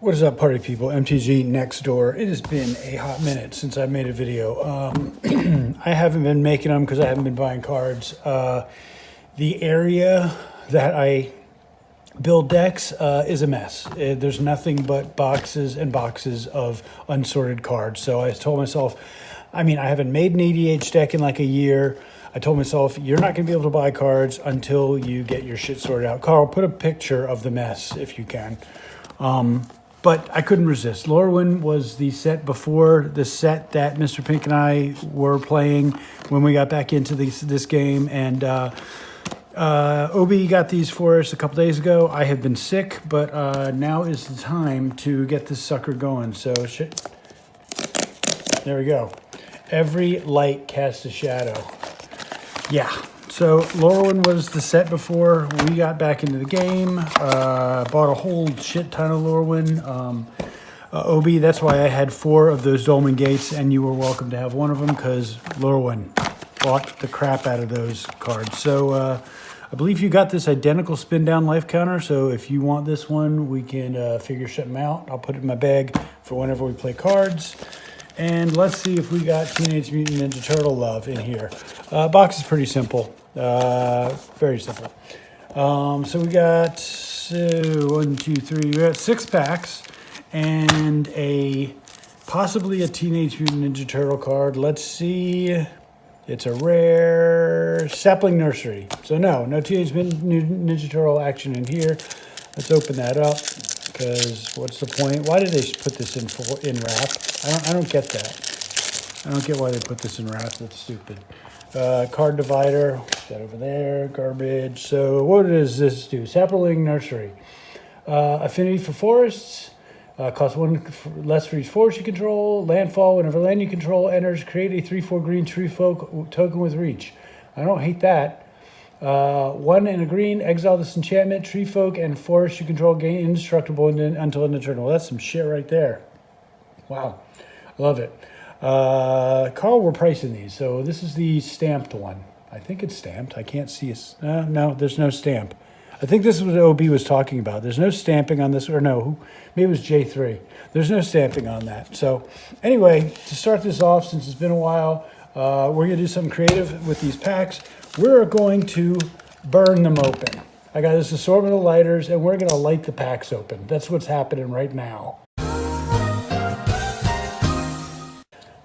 What is up, party people? MTG next door. It has been a hot minute since I made a video. I haven't been making them because I haven't been buying cards. The area that I build decks is a mess. There's nothing but boxes and boxes of unsorted cards. So I told myself, I haven't made an EDH deck in like a year. I told myself, you're not going to be able to buy cards until you get your shit sorted out. Carl, put a picture of the mess if you can. But I couldn't resist. Lorwyn was the set before the set that Mr. Pink and I were playing when we got back into this game. And Obi got these for us a couple days ago. I have been sick, but now is the time to get this sucker going. So there we go. Every light casts a shadow. Yeah. So Lorwyn was the set before we got back into the game. Bought a whole shit ton of Lorwyn. Obi, that's why I had 4 of those Dolmen Gates, and you were welcome to have one of them because Lorwyn bought the crap out of those cards. So I believe you got this identical spin down life counter. So if you want this one, we can figure something out. I'll put it in my bag for whenever we play cards. And let's see if we got Teenage Mutant Ninja Turtle love in here. Box is pretty simple. Very simple. So we got 1, 2, 3. We got 6 packs and possibly a Teenage Mutant Ninja Turtle card. Let's see. It's a rare Sapling Nursery. So no Teenage Mutant Ninja Turtle action in here. Let's open that up because what's the point? Why did they put this in wrap? I don't get that. I don't get why they put this in wrap. That's stupid. Card divider, that over there, garbage. So what does this do? Sapling Nursery. Affinity for forests. Costs 1 less for each forest you control. Landfall, whenever land you control enters, create a 3/4 green tree folk token with reach. I don't hate that. 1 and a green, exile this enchantment, tree folk, and forest you control gain indestructible until an eternal. Well, that's some shit right there. Wow. Love it. Carl, we're pricing these. So this is the stamped one. I think it's stamped. I can't see it. No, there's no stamp. I think this is what OB was talking about. There's no stamping on this, or no, maybe it was J3. There's no stamping on that. So anyway, to start this off, since it's been a while, we're going to do something creative with these packs. We're going to burn them open. I got this assortment of lighters, and we're going to light the packs open. That's what's happening right now.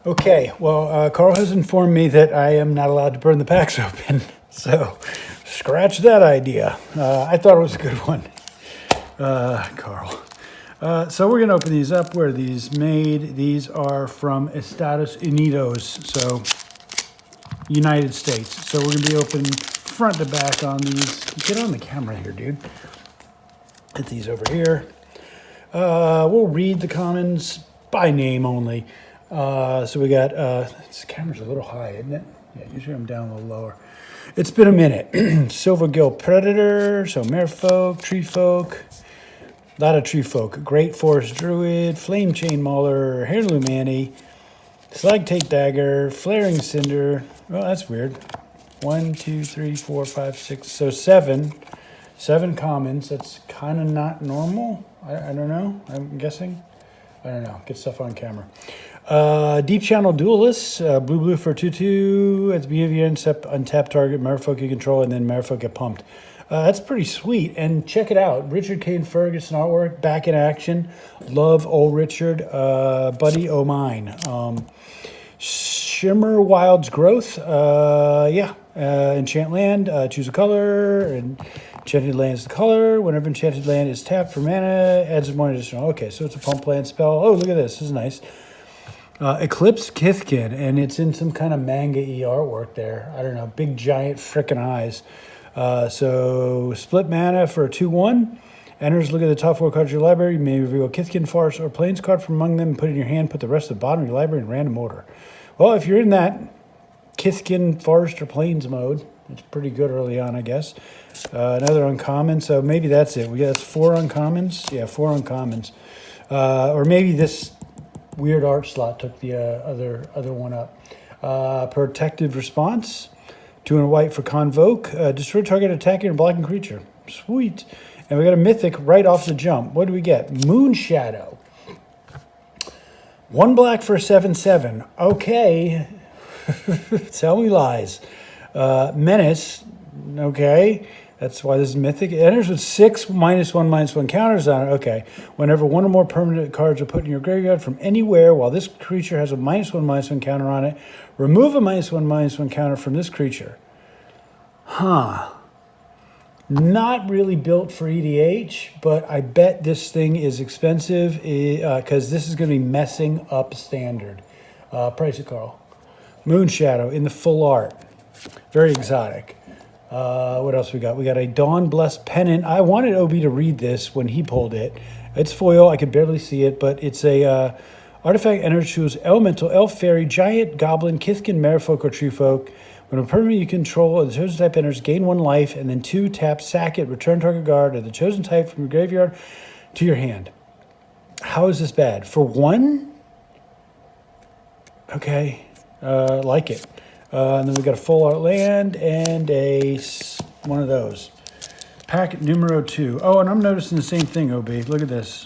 Okay, well, Carl has informed me that I am not allowed to burn the packs open, so scratch that idea. I thought it was a good one, Carl. So we're going to open these up. Where are these made? These are from Estados Unidos, so United States. So we're going to be open front to back on these. Get on the camera here, dude. Get these over here. We'll read the commons by name only. So we got, this camera's a little high, isn't it? Yeah, usually I'm down a little lower. It's been a minute. Silvergill Predator, so Merfolk, Treefolk, a lot of Treefolk. Great Forest Druid, Flame Chain Mauler, Heirloom Annie, Slagtake Dagger, Flaring Cinder. Well, that's weird. 1, 2, 3, 4, 5, 6, so 7. 7 commons. That's kind of not normal. I don't know. I'm guessing. I don't know. Get stuff on camera. Deep Channel Duelist, blue for 2/2. At the beginning of your untap target, Merfolk you control, and then Merfolk get pumped. That's pretty sweet. And check it out. Richard Kane Ferguson artwork, back in action. Love old Richard. Buddy O' mine. Shimmer Wild's Growth. Enchant land, choose a color, and enchanted land is the color. Whenever enchanted land is tapped for mana, adds 1 additional. Okay, so it's a pump land spell. Oh, look at this. This is nice. Eclipse Kithkin, and it's in some kind of manga-y artwork there. I don't know, big giant frickin' eyes. So split mana for a 2/1. Enters, look at the top 4 cards of your library. You may reveal a Kithkin, Forest, or Plains card from among them and put it in your hand. Put the rest of the bottom of your library in random order. Well, if you're in that Kithkin, Forest, or Plains mode, it's pretty good early on, I guess. Another uncommon, so maybe that's it. We got 4 uncommons. Yeah, 4 uncommons. Or maybe this weird art slot took the other one up. Protective Response. 2 and a white for Convoke. Destroy target attacking or blocking creature. Sweet. And we got a mythic right off the jump. What do we get? Moon Shadow. 1 black for 7/7. Okay. Tell me lies. Menace. Okay. That's why this is mythic. It enters with 6 -1/-1 counters on it. Okay. Whenever one or more permanent cards are put in your graveyard from anywhere while this creature has a -1/-1 counter on it, remove a -1/-1 counter from this creature. Huh. Not really built for EDH, but I bet this thing is expensive because this is going to be messing up standard. Price it, Carl. Moon Shadow in the full art. Very exotic. What else we got? We got a Dawn Blessed Pennant. I wanted Obi to read this when he pulled it. It's foil. I could barely see it, but it's a artifact enters, choose elemental, elf, fairy, giant, goblin, kithkin, merfolk, or treefolk. When a permanent you control of the chosen type enters, gain 1 life, and then 2, tap, sack it, return target guard of the chosen type from your graveyard to your hand. How is this bad? For 1? Okay, like it. And then we got a full art land and one of those. Pack numero 2. Oh, and I'm noticing the same thing, OB. Look at this.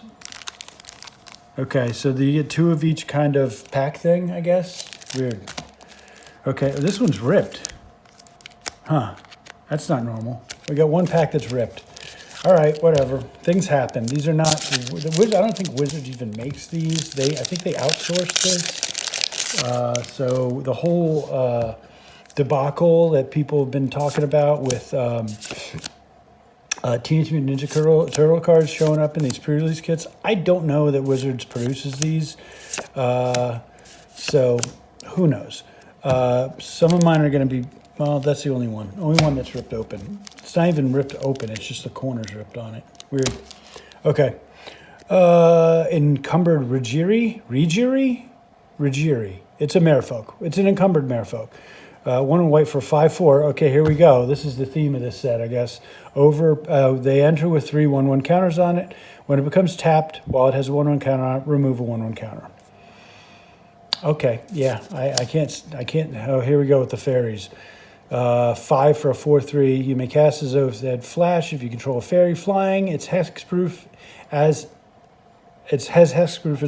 Okay, so you get 2 of each kind of pack thing, I guess. Weird. Okay, this one's ripped. Huh, that's not normal. We got 1 pack that's ripped. All right, whatever. Things happen. These are not, I don't think Wizards even makes these. I think they outsourced this. So the whole debacle that people have been talking about with Teenage Mutant Ninja Turtle cards showing up in these pre-release kits, I don't know that Wizards produces these. So who knows? Some of mine are going to be, well, that's the only one that's ripped open. It's not even ripped open, it's just the corners ripped on it. Weird. Okay. Encumbered Rajiri? Rajiri. It's a merfolk. It's an encumbered merfolk. 1 white for 5/4. Okay, here we go. This is the theme of this set, I guess. They enter with 3 1/1 counters on it. When it becomes tapped, while it has a 1/1 counter on it, remove a 1/1 counter. Okay, yeah, I can't. Oh, here we go with the fairies. 5 for a 4/3. You may cast as though it had flash if you control a fairy flying. It's hexproof as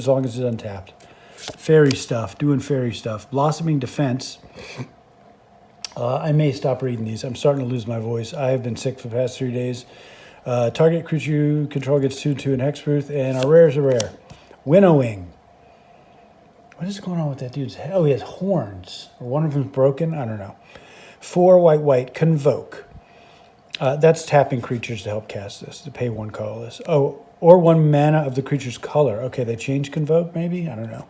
long as it's untapped. Fairy stuff, doing fairy stuff. Blossoming Defense. I may stop reading these. I'm starting to lose my voice. I have been sick for the past 3 days. Target creature you control gets 2/2 and hexproof, and our rare is a rare. Winnowing. What is going on with that dude's head? Oh, he has horns. Or one of them's broken? I don't know. 4 white, Convoke. That's tapping creatures to help cast this, to pay 1 colorless. Oh, or 1 mana of the creature's color. Okay, they changed Convoke, maybe? I don't know.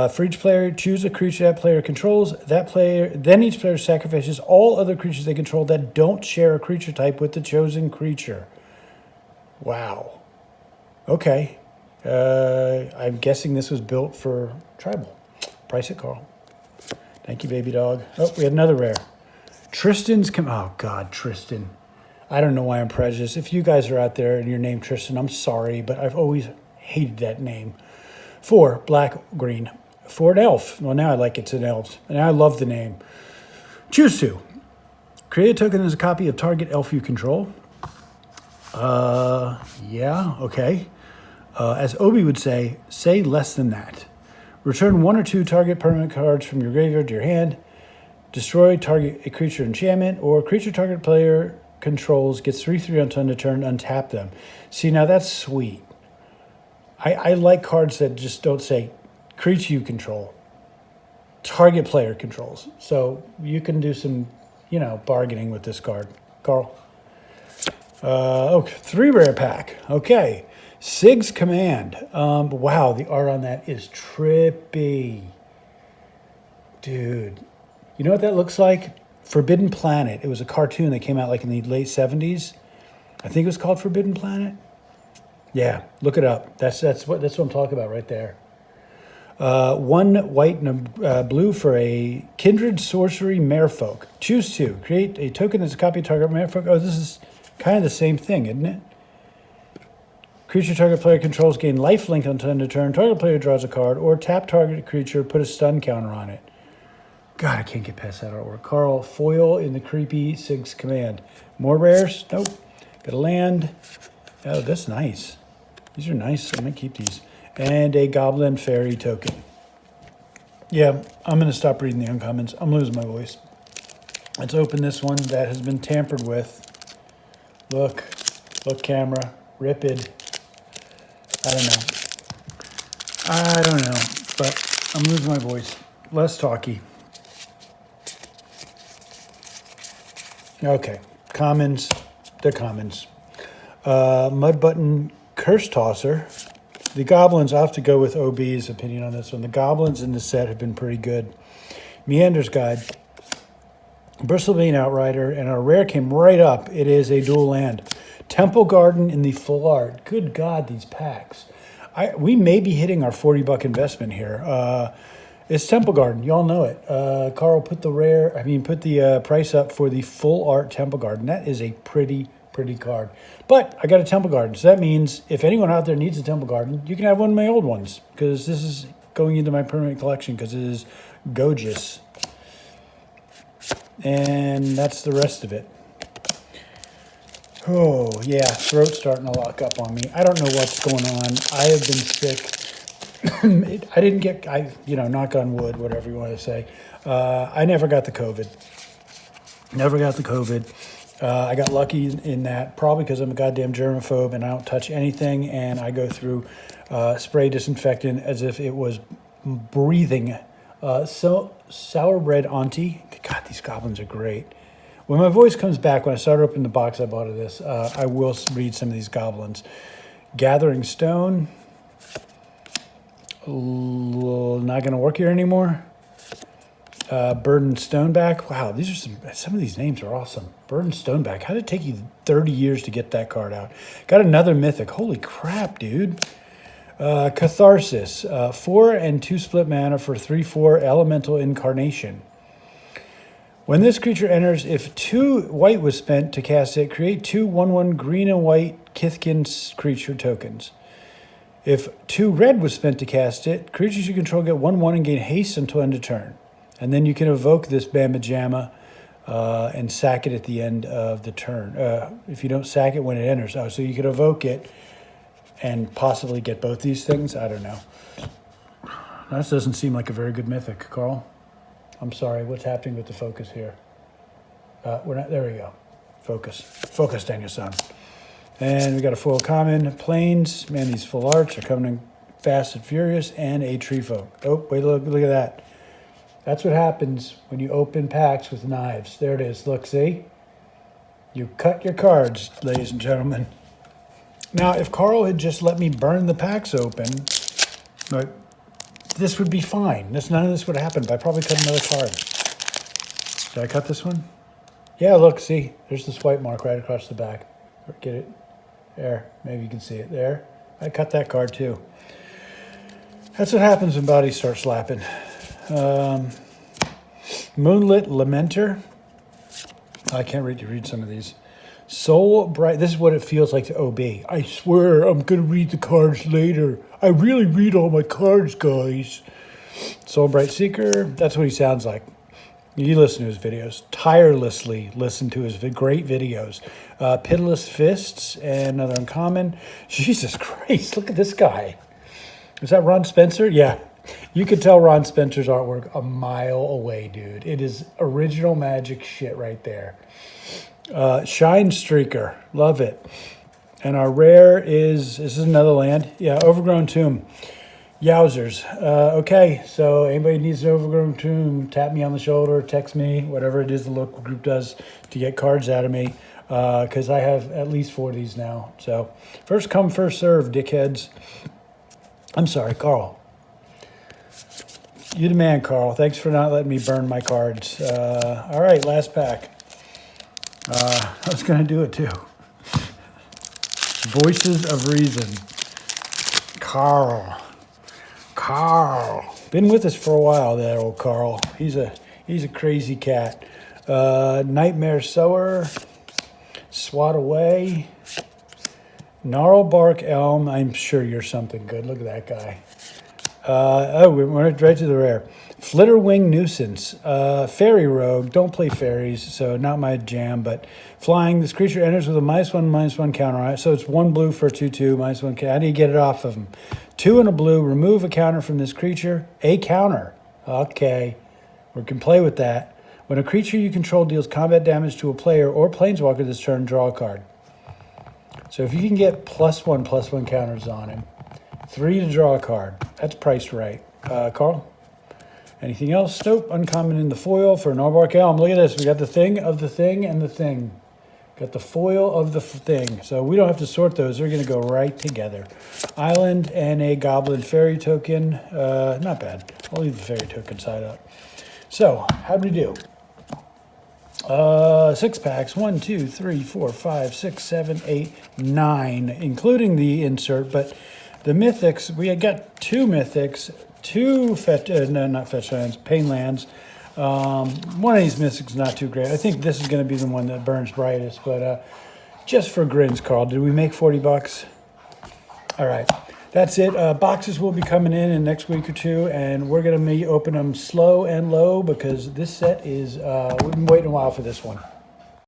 For each player, choose a creature that player controls. Then each player sacrifices all other creatures they control that don't share a creature type with the chosen creature. Wow. Okay. I'm guessing this was built for tribal. Price it, Carl. Thank you, baby dog. Oh, we had another rare. Tristan's oh God, Tristan. I don't know why I'm prejudiced. If you guys are out there and you're named Tristan, I'm sorry, but I've always hated that name. 4 black, green. 4 an elf. Well, now I like it's an elf, and I love the name. Choose 2. Create a token as a copy of target elf you control. Yeah, okay. As Obi would say less than that. Return 1 or 2 target permanent cards from your graveyard to your hand. Destroy target a creature enchantment, or creature target player controls gets 3/3 until end of turn. Untap them. See, now that's sweet. I like cards that just don't say creature you control. Target player controls. So you can do some, bargaining with this card. Carl. Okay, 3 rare pack. Okay. Sig's Command. Wow, the art on that is trippy. Dude. You know what that looks like? Forbidden Planet. It was a cartoon that came out like in the late 70s. I think it was called Forbidden Planet. Yeah, look it up. That's what I'm talking about right there. 1 white and a blue for a Kindred Sorcery Merfolk. Choose 2. Create a token as a copy of target Merfolk. Oh, this is kind of the same thing, isn't it? Creature target player controls gain lifelink until end of turn. Target player draws a card, or tap target creature, put a stun counter on it. God, I can't get past that artwork. Carl, foil in the creepy Sig's Command. More rares? Nope. Got a land. Oh, that's nice. These are nice. I'm going to keep these. And a Goblin Fairy token. Yeah, I'm going to stop reading the uncommons. I'm losing my voice. Let's open this one that has been tampered with. Look, camera, ripid. I don't know, but I'm losing my voice. Less talky. Okay, commons, the commons. Mud Button Curse Tosser. The goblins, I have to go with OB's opinion on this one. The goblins in the set have been pretty good. Meander's Guide. Bristlebane Outrider, and our rare came right up. It is a dual land. Temple Garden in the full art. Good God, these packs. We may be hitting our $40 investment here. It's Temple Garden. Y'all know it. Carl put the price up for the full art Temple Garden. That is a pretty card. But I got a Temple Garden. So that means if anyone out there needs a Temple Garden, you can have one of my old ones, because this is going into my permanent collection because it is gorgeous. And that's the rest of it. Oh, yeah, throat's starting to lock up on me. I don't know what's going on. I have been sick. I didn't get, knock on wood, whatever you want to say. I never got the COVID. I got lucky in that, probably because I'm a goddamn germaphobe and I don't touch anything, and I go through spray disinfectant as if it was breathing. So Sour Bread Auntie. God, these goblins are great. When my voice comes back, when I start opening the box I bought of this, I will read some of these goblins. Gathering Stone. Not going to work here anymore. Burden Stoneback. Wow, these are some of these names are awesome. Burden Stoneback. How did it take you 30 years to get that card out? Got another mythic. Holy crap, dude. Catharsis. 4 and 2 split mana for 3/4 Elemental Incarnation. When this creature enters, if 2 white was spent to cast it, create 2 1/1 green and white Kithkin's creature tokens. If 2 red was spent to cast it, creatures you control get 1/1 and gain haste until end of turn. And then you can evoke this Bama Jamma and sack it at the end of the turn. If you don't sack it when it enters. Oh, so you could evoke it and possibly get both these things? I don't know. That doesn't seem like a very good mythic, Carl. I'm sorry, what's happening with the focus here? We're not, there we go. Focus, Daniel-san. And we got a foil common, plains. Man, these full arts are coming in fast and furious, and a tree folk. Oh, wait, look at that. That's what happens when you open packs with knives. There it is, look, see? You cut your cards, ladies and gentlemen. Now, if Carl had just let me burn the packs open, but this would be fine. None of this would happen, but I probably cut another card. Did I cut this one? Yeah, look, see? There's the swipe mark right across the back. Get it? There, maybe you can see it there. I cut that card too. That's what happens when bodies start slapping. Moonlit Lamenter. I can't read some of these. Soul Bright. This is what it feels like to OB. I swear I'm going to read the cards later. I really read all my cards, guys. Soul Bright Seeker. That's what he sounds like. You listen to his videos. Tirelessly listen to his great videos. Pitiless Fists and another uncommon. Jesus Christ, look at this guy. Is that Ron Spencer? Yeah. You could tell Ron Spencer's artwork a mile away, dude. It is original magic shit right there. Shine Streaker. Love it. And our rare is this another land? Yeah, Overgrown Tomb. Yowzers. Okay, so anybody needs an Overgrown Tomb, tap me on the shoulder, text me, whatever it is the local group does to get cards out of me, because I have at least 4 of these now. So first come, first serve, dickheads. I'm sorry, Carl. You the man, Carl. Thanks for not letting me burn my cards. All right, last pack. I was going to do it too. Voices of Reason. Carl. Been with us for a while, that old Carl. He's a crazy cat. Nightmare Sower. Swat Away. Gnarlbark Elm. I'm sure you're something good. Look at that guy. We went right to the rare. Flitterwing Nuisance. Fairy Rogue. Don't play fairies, so not my jam, but flying. This creature enters with a -1/-1 counter on it. So it's 1 blue for 2/2, -1. How do you get it off of him? 2 and a blue. Remove a counter from this creature. A counter. Okay. We can play with that. When a creature you control deals combat damage to a player or planeswalker this turn, draw a card. So if you can get +1/+1 counters on him, 3 to draw a card. That's priced right. Carl? Anything else? Nope. Uncommon in the foil for Narbark Elm. Look at this. We got the thing of the thing and the thing. Got the foil of the thing. So we don't have to sort those. They're going to go right together. Island and a Goblin Fairy token. Not bad. I'll leave the Fairy token side up. So, how'd we do? 6 packs. 1, 2, 3, 4, 5, 6, 7, 8, 9, including the insert. But the mythics, we had got 2 mythics, 2 fetch, no, not fetch lands, pain lands. One of these mythics is not too great. I think this is going to be the one that burns brightest. But just for grins, Carl, did we make 40 bucks? All right. That's it. Boxes will be coming in next week or two, and we're going to open them slow and low because this set is, we've been waiting a while for this one.